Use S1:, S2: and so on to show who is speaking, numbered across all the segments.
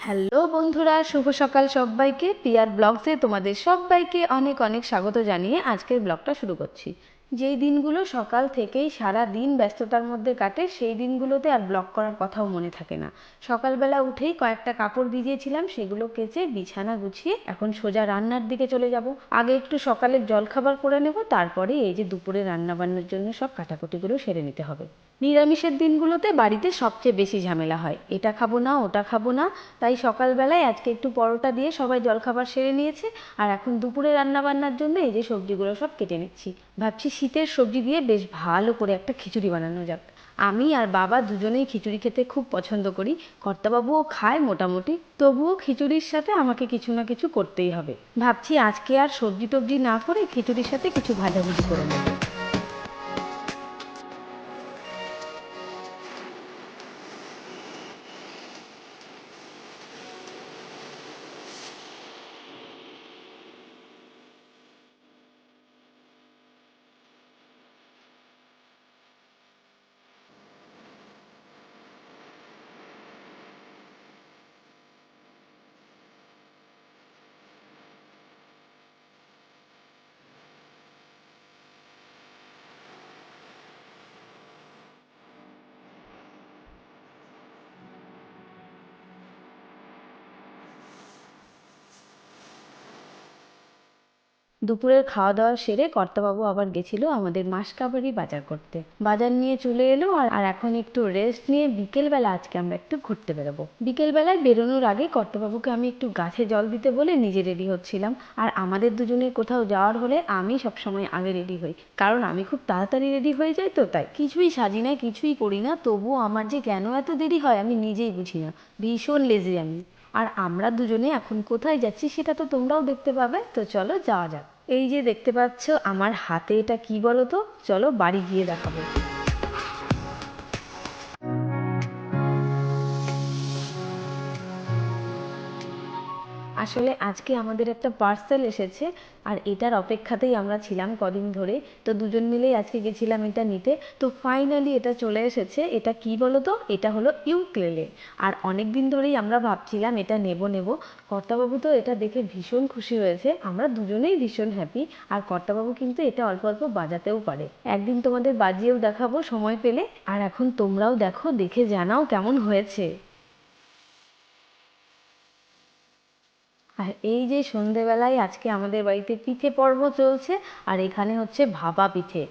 S1: Hello বন্ধুরা, শুভ সকাল সবাইকে। পিয়ার ব্লগসে তোমাদের সবাইকে অনেক অনেক স্বাগত জানিয়ে আজকের ব্লগটা শুরু করছি। যেই দিনগুলো সকাল থেকেই সারা দিন ব্যস্ততার মধ্যে কাটে সেই দিনগুলোতে আর ব্লগ করার কথাও মনে থাকে না। সকালবেলা উঠেই কয়েকটা কাপড় ভিজিয়েছিলাম, সেগুলো কেচে বিছানা গুছিয়ে এখন সোজা রান্নার দিকে চলে যাব। আগে একটু সকালের জলখাবার করে নেব, তারপরে এই যে দুপুরে রান্নাবান্নার জন্য সব কাটাকুটিগুলো সেরে নিতে হবে। নিরামিষের দিনগুলোতে বাড়িতে সবচেয়ে বেশি ঝামেলা হয়, এটা খাবো না ওটা খাবো না। তাই সকালবেলায় আজকে একটু পরোটা দিয়ে সবাই জলখাবার সেরে নিয়েছে। আর এখন দুপুরে রান্নাবান্নার জন্য এই যে সবজিগুলো সব কেটে নিচ্ছি। ভাবছি শীতের সবজি দিয়ে বেশ ভালো করে একটা খিচুড়ি বানানো যাক। আমি আর বাবা দুজনেই খিচুড়ি খেতে খুব পছন্দ করি। কর্তাবাবুও খায় মোটামুটি, তবুও খিচুড়ির সাথে আমাকে কিছু না কিছু করতেই হবে। ভাবছি আজকে আর সবজি টবজি না করে খিচুড়ির সাথে কিছু ভাজাভুজি করে নেবো। দুপুরের খাওয়া দাওয়া সেরে কর্তাবাবু আবার গেছিল আমাদের মাসকাবারি বাজার করতে। বাজার নিয়ে চলে এলো আর এখন একটু রেস্ট নিয়ে বিকেলবেলা আজকে আমরা একটু ঘুরতে বেরোবো। বিকেলবেলায় বেরোনোর আগে কর্তাবাবুকে আমি একটু গাছে জল দিতে বলে নিজে রেডি হচ্ছিলাম। আর আমাদের দুজনের কোথাও যাওয়ার হলে আমি সবসময় আগে রেডি হই, কারণ আমি খুব তাড়াতাড়ি রেডি হয়ে যাই। তো তাই কিছুই সাজি না, কিছুই করি না, তবুও আমার যে কেন এত দেরি হয় আমি নিজেই বুঝি না। ভীষণ লেজি আমি। আর আমরা দুজনে এখন কোথায় যাচ্ছি সেটা তো তোমরাও দেখতে পাবে, তো চলো যাওয়া যাক। এই যে দেখতে পাচ্ছ আমার হাতে, এটা কি বলো তো? চলো বাড়ি গিয়ে দেখাবো। আসলে আজকে আমাদের একটা পার্সেল এসেছে, আর এটার অপেক্ষাতেই আমরা ছিলাম কদিন ধরে। তো দুজন মিলেই আজকে গেছিলাম এটা নিতে। তো ফাইনালি এটা চলে এসেছে। এটা কি বলো তো? এটা হলো ইউক্লেলে। আর অনেক দিন ধরেই আমরা ভাবছিলাম এটা নেব নেব। কর্তাবাবু তো এটা দেখে ভীষণ খুশি হয়েছে, আমরা দুজনেই ভীষণ হ্যাপি। আর কর্তাবাবু কিন্তু এটা অল্প অল্প বাজাতেও পারে। একদিন তোমাদের বাজিয়েও দেখাবো সময় পেলে। আর এখন তোমরাও দেখো, দেখে জানাও কেমন হয়েছে। আর এই যে সন্ধেবেলায় আজকে আমাদের বাড়িতে পিঠে পর্ব চলছে। আর এখানে হচ্ছে ভাপা পিঠে,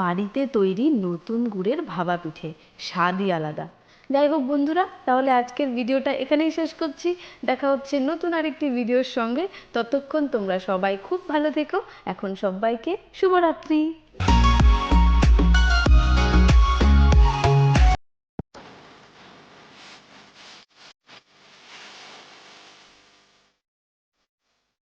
S1: বাড়িতে তৈরি নতুন গুড়ের ভাপা পিঠে, স্বাদই আলাদা। যাই হোক বন্ধুরা, তাহলে আজকের ভিডিওটা এখানেই শেষ করছি। দেখা হচ্ছে নতুন আরেকটি ভিডিওর সঙ্গে। ততক্ষণ তোমরা সবাই খুব ভালো থেকো। এখন সবাইকে শুভরাত্রি।